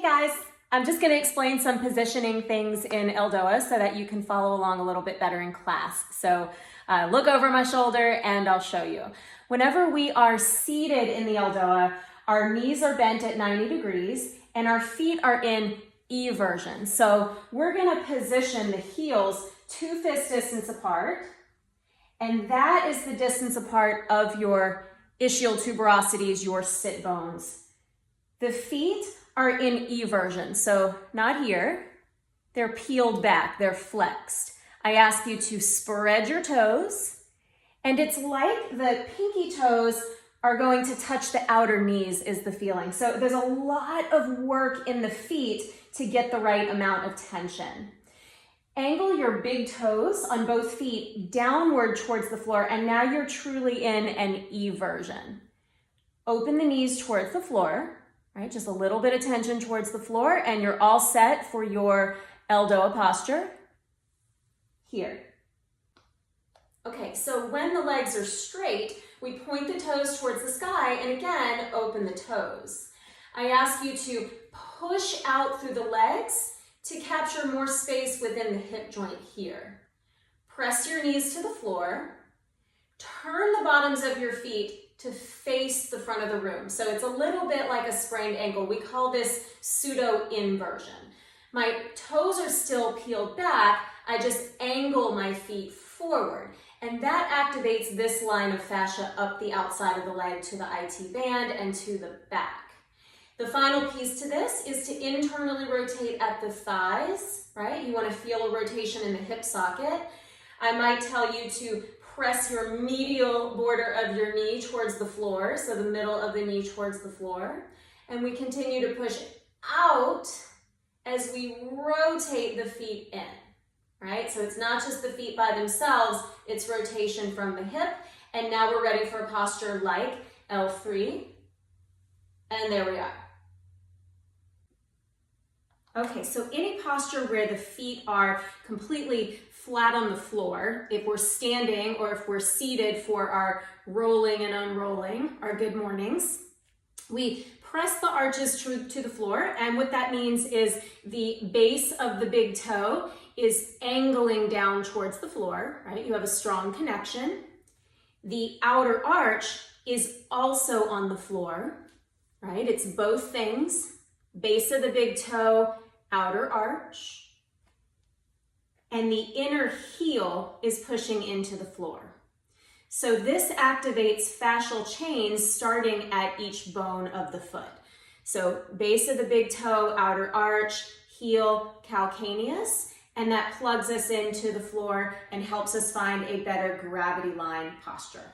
Hey guys, I'm just going to explain some positioning things in ELDOA so that you can follow along a little bit better in class. So look over my shoulder and I'll show you. Whenever we are seated in the ELDOA, our knees are bent at 90 degrees and our feet are in eversion. So we're going to position the heels 2 fist distance apart, and that is the distance apart of your ischial tuberosities, your sit bones. The feet are in eversion, so not here. They're peeled back, they're flexed. I ask you to spread your toes, and it's like the pinky toes are going to touch the outer knees is the feeling. So there's a lot of work in the feet to get the right amount of tension. Angle your big toes on both feet downward towards the floor, and now you're truly in an eversion. Open the knees towards the floor. Right, just a little bit of tension towards the floor and you're all set for your ELDOA posture here. Okay, so when the legs are straight, we point the toes towards the sky and again, open the toes. I ask you to push out through the legs to capture more space within the hip joint here. Press your knees to the floor. Turn the bottoms of your feet to face the front of the room. So it's a little bit like a sprained ankle. We call this pseudo inversion. My toes are still peeled back. I just angle my feet forward. And that activates this line of fascia up the outside of the leg to the IT band and to the back. The final piece to this is to internally rotate at the thighs, right? You want to feel a rotation in the hip socket. I might tell you to press your medial border of your knee towards the floor, so the middle of the knee towards the floor. And we continue to push out as we rotate the feet in, right? So it's not just the feet by themselves, it's rotation from the hip. And now we're ready for a posture like L3. And there we are. Okay, so any posture where the feet are completely flat on the floor, if we're standing or if we're seated for our rolling and unrolling, our good mornings, we press the arches to the floor, and what that means is the base of the big toe is angling down towards the floor, right? You have a strong connection. The outer arch is also on the floor, right? It's both things. Base of the big toe, outer arch. And the inner heel is pushing into the floor. So this activates fascial chains starting at each bone of the foot. So base of the big toe, outer arch, heel, calcaneus, and that plugs us into the floor and helps us find a better gravity line posture.